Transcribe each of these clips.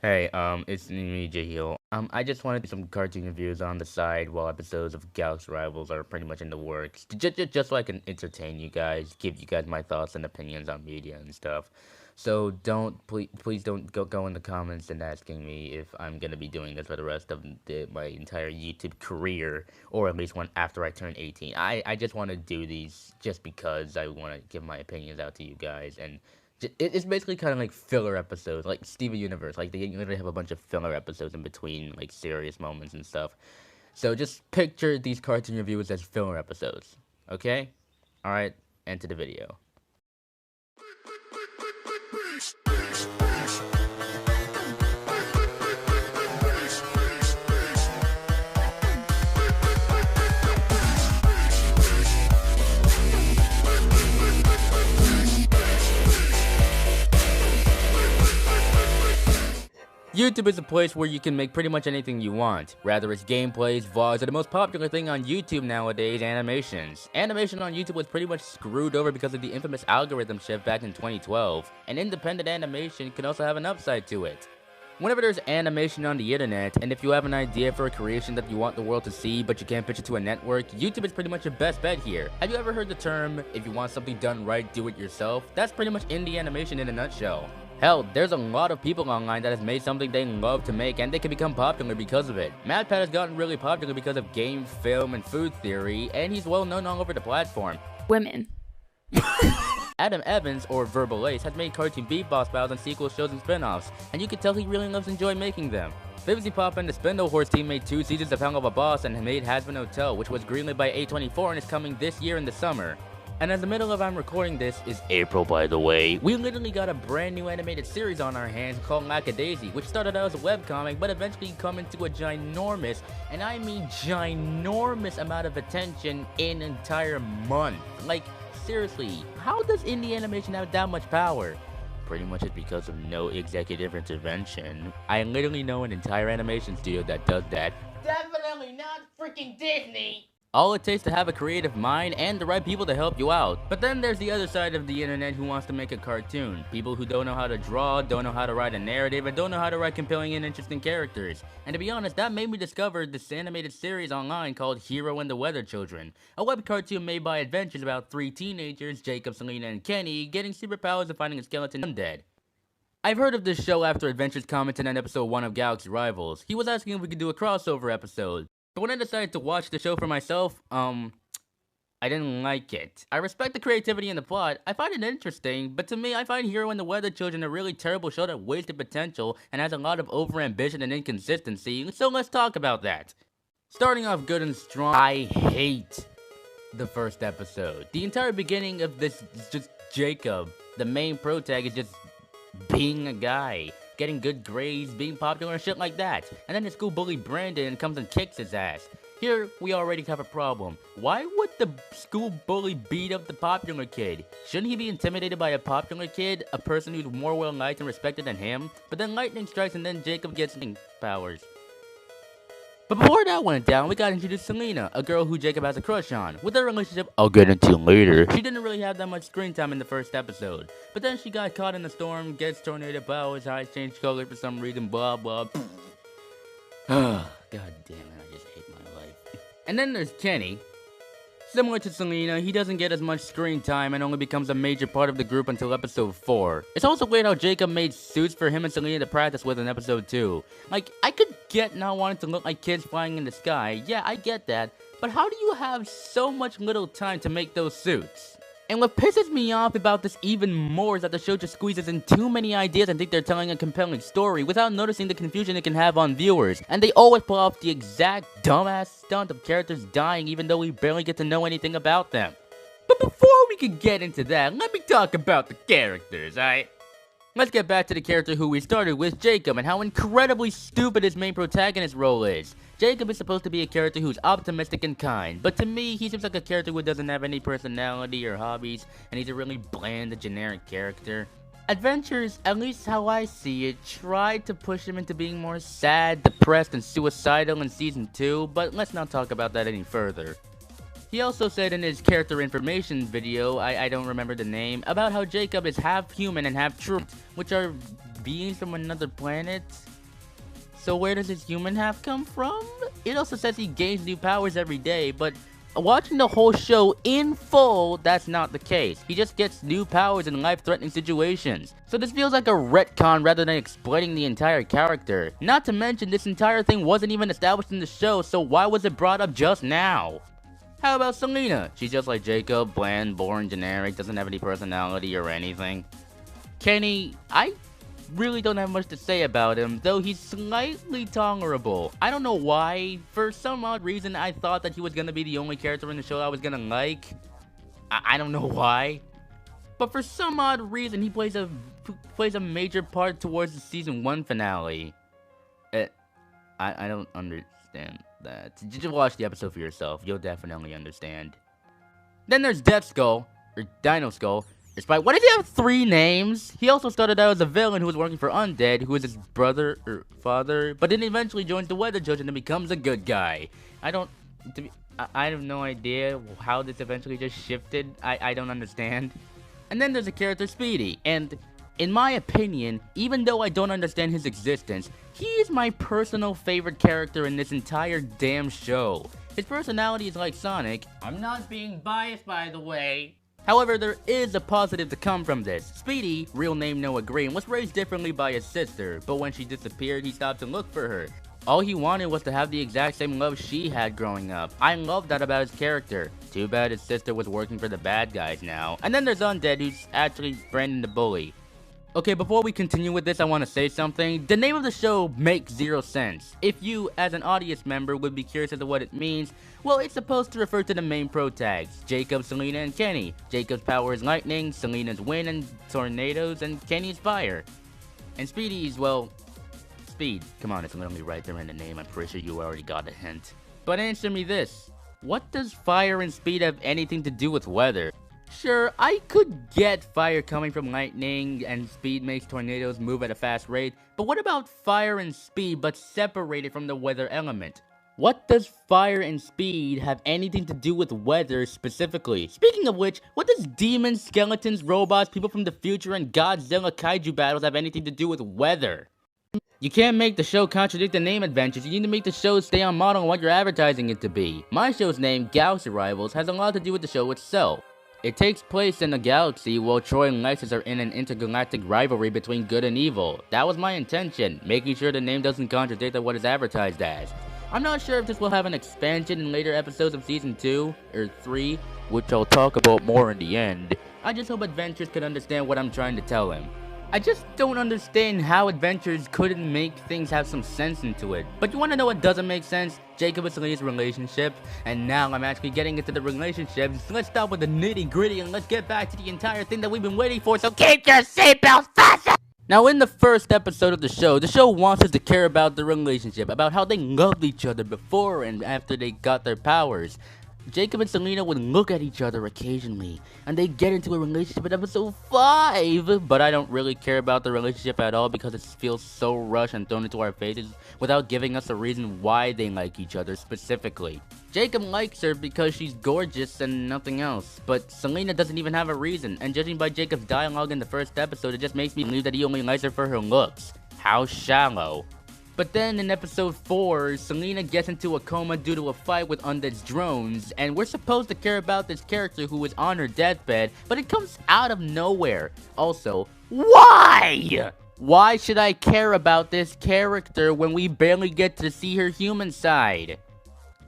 Hey, it's me, Jahil. I just wanted to do some cartoon reviews on the side while episodes of Galaxy Rivals are pretty much in the works. Just so I can entertain you guys, give you guys my thoughts and opinions on media and stuff. So please don't go in the comments and asking me if I'm gonna be doing this for the rest of my entire YouTube career, or at least one after I turn 18. I just want to do these just because I want to give my opinions out to you guys, and it's basically kind of like filler episodes, like Steven Universe. Like they literally have a bunch of filler episodes in between, like serious moments and stuff. So just picture these cartoon reviews as filler episodes. Okay? All right. Into the video. YouTube is a place where you can make pretty much anything you want. Rather it's gameplays, vlogs, or the most popular thing on YouTube nowadays, animations. Animation on YouTube was pretty much screwed over because of the infamous algorithm shift back in 2012. And independent animation can also have an upside to it. Whenever there's animation on the internet, and if you have an idea for a creation that you want the world to see but you can't pitch it to a network, YouTube is pretty much your best bet here. Have you ever heard the term, if you want something done right, do it yourself? That's pretty much indie animation in a nutshell. Hell, there's a lot of people online that has made something they love to make and they can become popular because of it. MatPat has gotten really popular because of game, film, and food theory, and he's well known all over the platform. Women. Adam Evans, or Verbal Ace, has made cartoon beatbox battles and sequel shows and spin-offs, and you can tell he really loves enjoying making them. Vivzy Pop and the Spindle Horse team made 2 seasons of Hell of a Boss and made Hazbin Hotel, which was greenlit by A24 and is coming this year in the summer. And as the middle of I'm recording this is April, by the way, we literally got a brand new animated series on our hands called Lackadaisy, which started out as a webcomic, but eventually come into a ginormous, and I mean ginormous amount of attention in an entire month. Like, seriously, how does indie animation have that much power? Pretty much it's because of no executive intervention. I literally know an entire animation studio that does that. Definitely not freaking Disney! All it takes to have a creative mind and the right people to help you out. But then there's the other side of the internet who wants to make a cartoon. People who don't know how to draw, don't know how to write a narrative, and don't know how to write compelling and interesting characters. And to be honest, that made me discover this animated series online called Hero and the Weather Children. A web cartoon made by adventures about 3 teenagers, Jacob, Selena, and Kenny, getting superpowers and finding a skeleton undead. I've heard of this show after Adventures commented on episode 1 of Galaxy Rivals. He was asking if we could do a crossover episode. But when I decided to watch the show for myself, I didn't like it. I respect the creativity in the plot, I find it interesting, but to me, I find Hero and the Weather Children a really terrible show that wasted potential and has a lot of overambition and inconsistency, so let's talk about that. Starting off good and strong, I hate the first episode. The entire beginning of this is just Jacob, the main protagonist, is just being a guy, getting good grades, being popular and shit like that. And then the school bully Brandon comes and kicks his ass. Here, we already have a problem. Why would the school bully beat up the popular kid? Shouldn't he be intimidated by a popular kid, a person who's more well-liked and respected than him? But then lightning strikes and then Jacob gets powers. But before that went down, we got introduced to Selena, a girl who Jacob has a crush on. With their relationship, I'll get into later, she didn't really have that much screen time in the first episode. But then she got caught in a storm, gets tornado powers, eyes change color for some reason, blah blah. God damn it, I just hate my life. And then there's Kenny. Similar to Selena, he doesn't get as much screen time and only becomes a major part of the group until episode 4. It's also weird how Jacob made suits for him and Selena to practice with in episode 2. Like, I could get not wanting to look like kids flying in the sky, yeah, I get that, but how do you have so much little time to make those suits? And what pisses me off about this even more is that the show just squeezes in too many ideas and think they're telling a compelling story without noticing the confusion it can have on viewers. And they always pull off the exact dumbass stunt of characters dying even though we barely get to know anything about them. But before we can get into that, let me talk about the characters, alright? Let's get back to the character who we started with, Jacob, and how incredibly stupid his main protagonist role is. Jacob is supposed to be a character who's optimistic and kind, but to me, he seems like a character who doesn't have any personality or hobbies, and he's a really bland, generic character. Adventures, at least how I see it, tried to push him into being more sad, depressed, and suicidal in Season 2, but let's not talk about that any further. He also said in his character information video, I don't remember the name, about how Jacob is half human and half truth, which are beings from another planet. So where does his human half come from? It also says he gains new powers every day, but watching the whole show in full, that's not the case. He just gets new powers in life-threatening situations. So this feels like a retcon rather than explaining the entire character. Not to mention, this entire thing wasn't even established in the show, so why was it brought up just now? How about Selena? She's just like Jacob, bland, boring, generic, doesn't have any personality or anything. Kenny, I really don't have much to say about him, though he's slightly tolerable. I don't know why. For some odd reason, I thought that he was gonna be the only character in the show I was gonna like. I don't know why. But for some odd reason, he plays a major part towards the season 1 finale. I don't understand that. Just watch the episode for yourself. You'll definitely understand. Then there's Death Skull, or Dino Skull. Despite, what does he have 3 names? He also started out as a villain who was working for Undead, who is his brother or father, but then eventually joins the Weather Judge and then becomes a good guy. I have no idea how this eventually just shifted. I don't understand. And then there's the character Speedy, and in my opinion, even though I don't understand his existence, he is my personal favorite character in this entire damn show. His personality is like Sonic. I'm not being biased, by the way. However, there is a positive to come from this. Speedy, real name Noah Green, was raised differently by his sister, but when she disappeared, he stopped to look for her. All he wanted was to have the exact same love she had growing up. I love that about his character. Too bad his sister was working for the bad guys now. And then there's Undead, who's actually Brandon the Bully. Okay, before we continue with this, I want to say something. The name of the show makes 0 sense. If you, as an audience member, would be curious as to what it means, well, it's supposed to refer to the main pro tags, Jacob, Selena, and Kenny. Jacob's power is lightning, Selena's wind and tornadoes, and Kenny's fire. And Speedy's, well, speed. Come on, it's literally right there in the name. I'm pretty sure you already got a hint. But answer me this. What does fire and speed have anything to do with weather? Sure, I could get fire coming from lightning and speed makes tornadoes move at a fast rate, but what about fire and speed but separated from the weather element? What does fire and speed have anything to do with weather specifically? Speaking of which, what does demons, skeletons, robots, people from the future, and Godzilla kaiju battles have anything to do with weather? You can't make the show contradict the name Adventures, you need to make the show stay on model on what you're advertising it to be. My show's name, Galaxy Rivals, has a lot to do with the show itself. It takes place in a galaxy while Troy and Lysis are in an intergalactic rivalry between good and evil. That was my intention, making sure the name doesn't contradict what it's advertised as. I'm not sure if this will have an expansion in later episodes of Season 2 or 3, which I'll talk about more in the end. I just hope Adventures could understand what I'm trying to tell him. I just don't understand how Adventures couldn't make things have some sense into it. But you wanna know what doesn't make sense? Jacob and Selena's relationship. And now I'm actually getting into the relationship. So let's stop with the nitty gritty and let's get back to the entire thing that we've been waiting for. So keep your seatbelts fastened! Now in the first episode of the show wants us to care about the relationship. About how they loved each other before and after they got their powers. Jacob and Selena would look at each other occasionally, and they'd get into a relationship in episode 5, but I don't really care about the relationship at all because it feels so rushed and thrown into our faces without giving us a reason why they like each other specifically. Jacob likes her because she's gorgeous and nothing else, but Selena doesn't even have a reason, and judging by Jacob's dialogue in the first episode, it just makes me believe that he only likes her for her looks. How shallow. But then in episode 4, Selena gets into a coma due to a fight with Undead's drones, and we're supposed to care about this character who is on her deathbed, but it comes out of nowhere. Also, why? Why should I care about this character when we barely get to see her human side?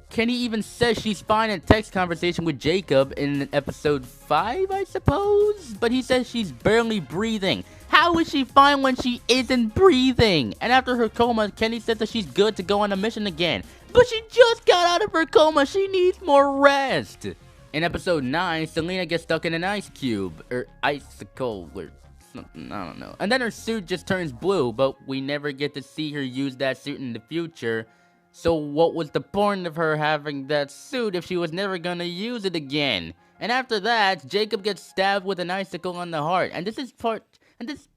Kenny even says she's fine in text conversation with Jacob in episode 5, I suppose? But he says she's barely breathing. How is she fine when she isn't breathing? And after her coma, Kenny says that she's good to go on a mission again. But she just got out of her coma, she needs more rest. In episode 9, Selena gets stuck in an ice cube, or icicle, or something, I don't know. And then her suit just turns blue, but we never get to see her use that suit in the future. So what was the point of her having that suit if she was never gonna use it again? And after that, Jacob gets stabbed with an icicle on the heart. And this part is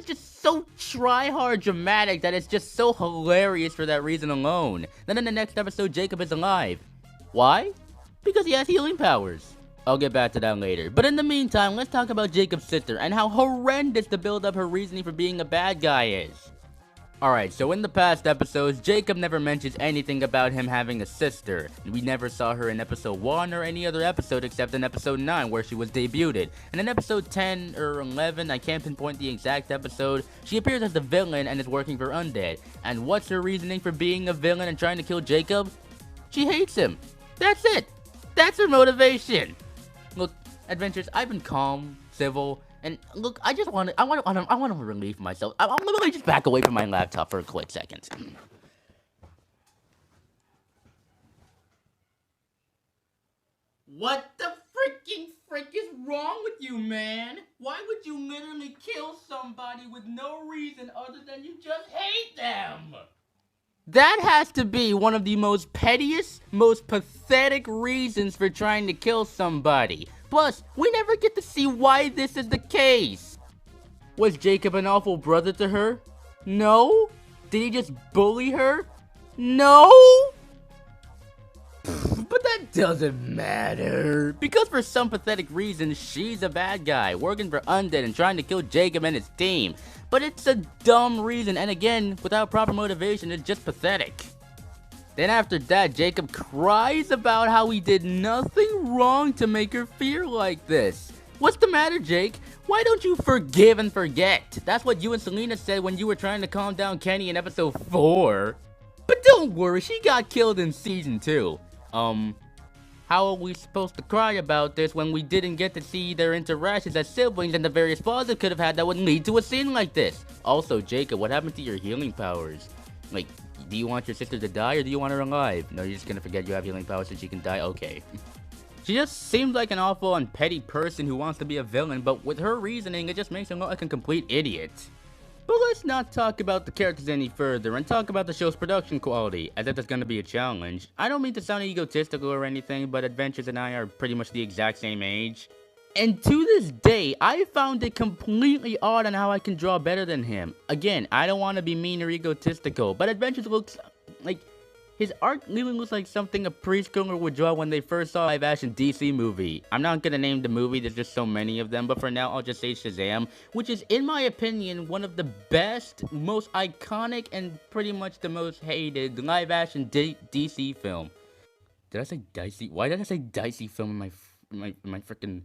just so try-hard dramatic that it's just so hilarious for that reason alone. Then in the next episode, Jacob is alive. Why? Because he has healing powers. I'll get back to that later. But in the meantime, let's talk about Jacob's sister and how horrendous the build-up her reasoning for being a bad guy is. Alright, so in the past episodes, Jacob never mentions anything about him having a sister. We never saw her in episode 1 or any other episode except in episode 9 where she was debuted. And in episode 10 or 11, I can't pinpoint the exact episode, she appears as the villain and is working for Undead. And what's her reasoning for being a villain and trying to kill Jacob? She hates him. That's it. That's her motivation. Look, Adventures, I've been calm, civil, and look, I want to relieve myself. I'm gonna just back away from my laptop for a quick second. What the freaking frick is wrong with you, man? Why would you literally kill somebody with no reason other than you just hate them? That has to be one of the most pettiest, most pathetic reasons for trying to kill somebody. Plus, we never get to see why this is the case. Was Jacob an awful brother to her? No. Did he just bully her? No. But that doesn't matter. Because for some pathetic reason, she's a bad guy, working for Undead and trying to kill Jacob and his team. But it's a dumb reason, and again, without proper motivation, it's just pathetic. Then after that, Jacob cries about how he did nothing wrong to make her feel like this. What's the matter, Jake? Why don't you forgive and forget? That's what you and Selena said when you were trying to calm down Kenny in episode 4. But don't worry, she got killed in season 2. How are we supposed to cry about this when we didn't get to see their interactions as siblings and the various flaws it could have had that would lead to a scene like this? Also, Jacob, what happened to your healing powers? Like, do you want your sister to die or do you want her alive? No, you're just gonna forget you have healing powers so she can die? Okay. She just seems like an awful and petty person who wants to be a villain, but with her reasoning, it just makes her look like a complete idiot. But let's not talk about the characters any further and talk about the show's production quality, as if it's gonna be a challenge. I don't mean to sound egotistical or anything, but Adventures and I are pretty much the exact same age. And to this day, I found it completely odd on how I can draw better than him. Again, I don't want to be mean or egotistical, but Adventures looks like... his art really looks like something a preschooler would draw when they first saw a live-action DC movie. I'm not gonna name the movie, there's just so many of them, but for now I'll just say Shazam, which is, in my opinion, one of the best, most iconic, and pretty much the most hated live-action DC film. Did I say dicey? Why did I say dicey film in my freaking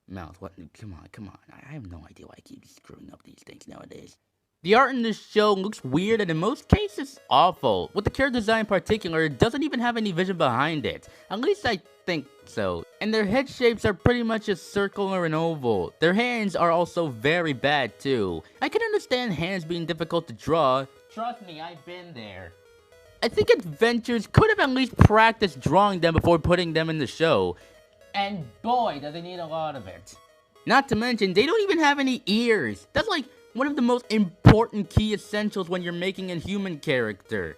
mouth? What? Come on. I have no idea why I keep screwing up these things nowadays. The art in this show looks weird and in most cases awful. With the character design in particular, it doesn't even have any vision behind it. At least I think so. And their head shapes are pretty much a circle or an oval. Their hands are also very bad too. I can understand hands being difficult to draw. Trust me, I've been there. I think Adventures could have at least practiced drawing them before putting them in the show. And boy, do they need a lot of it. Not to mention, they don't even have any ears. That's like one of the most important key essentials when you're making a human character.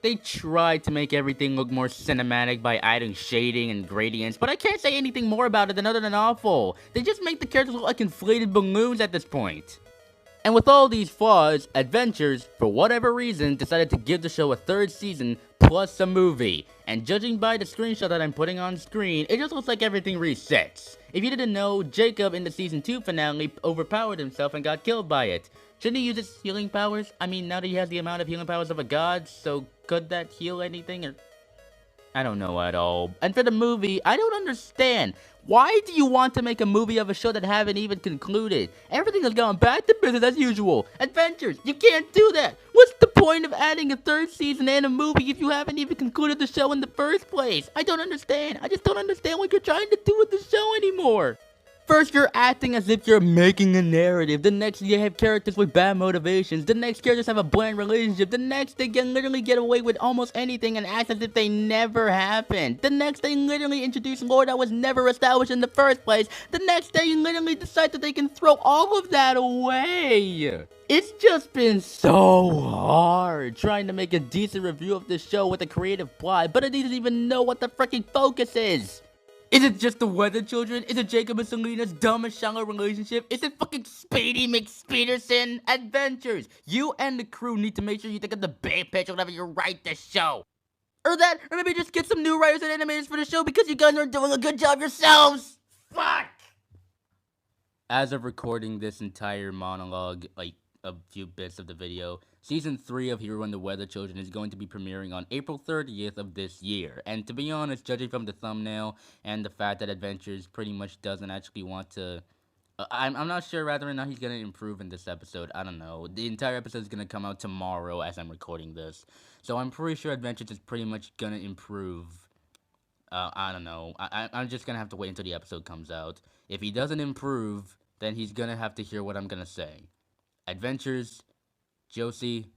They tried to make everything look more cinematic by adding shading and gradients, but I can't say anything more about it than other than awful. They just make the characters look like inflated balloons at this point. And with all these flaws, Adventures, for whatever reason, decided to give the show a 3rd season plus a movie. And judging by the screenshot that I'm putting on screen, it just looks like everything resets. If you didn't know, Jacob in the season 2 finale overpowered himself and got killed by it. Shouldn't he use his healing powers? I mean, now that he has the amount of healing powers of a god, so could that heal anything or... I don't know at all. And for the movie, I don't understand. Why do you want to make a movie of a show that haven't even concluded? Everything has gone back to business as usual. Adventures, you can't do that. What's the point of adding a 3rd season and a movie if you haven't even concluded the show in the first place? I don't understand. I just don't understand what you're trying to do with the show anymore. First, you're acting as if you're making a narrative. The next, you have characters with bad motivations. The next, characters have a bland relationship. The next, they can literally get away with almost anything and act as if they never happened. The next, they literally introduce lore that was never established in the first place. The next, they literally decide that they can throw all of that away. It's just been so hard trying to make a decent review of this show with a creative plot, but I didn't even know what the freaking focus is. Is it just the Weather Children? Is it Jacob and Selena's dumb and shallow relationship? Is it fucking Speedy McSpeederson? Adventures! You and the crew need to make sure you think of the big picture whenever you write the show. Or maybe just get some new writers and animators for the show because you guys aren't doing a good job yourselves! Fuck! As of recording this entire monologue, like, a few bits of the video. Season 3 of Hero and the Weather Children is going to be premiering on April 30th of this year. And to be honest, judging from the thumbnail and the fact that Adventures pretty much doesn't actually want to... I'm not sure whether or not he's going to improve in this episode. I don't know. The entire episode is going to come out tomorrow as I'm recording this. So I'm pretty sure Adventures is pretty much going to improve. I don't know. I'm just going to have to wait until the episode comes out. If he doesn't improve, then he's going to have to hear what I'm going to say. Adventures, Josie,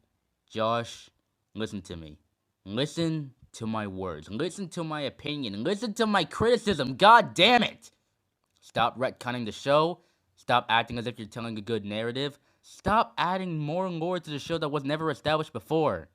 Josh, listen to me. Listen to my words. Listen to my opinion. Listen to my criticism. God damn it! Stop retconning the show. Stop acting as if you're telling a good narrative. Stop adding more lore to the show that was never established before.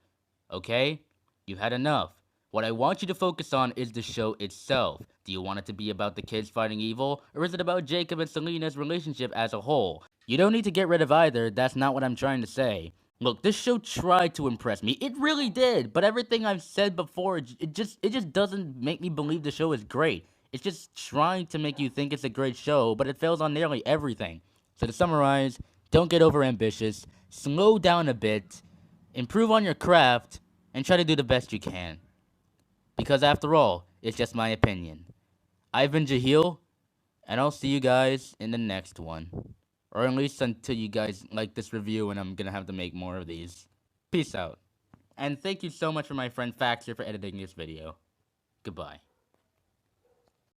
Okay? You had enough. What I want you to focus on is the show itself. Do you want it to be about the kids fighting evil, or is it about Jacob and Selena's relationship as a whole? You don't need to get rid of either, that's not what I'm trying to say. Look, this show tried to impress me. It really did, but everything I've said before, it just doesn't make me believe the show is great. It's just trying to make you think it's a great show, but it fails on nearly everything. So to summarize, don't get overambitious, slow down a bit, improve on your craft, and try to do the best you can. Because after all, it's just my opinion. I've been Jahil, and I'll see you guys in the next one. Or at least until you guys like this review and I'm gonna have to make more of these. Peace out. And thank you so much for my friend Faxer for editing this video. Goodbye.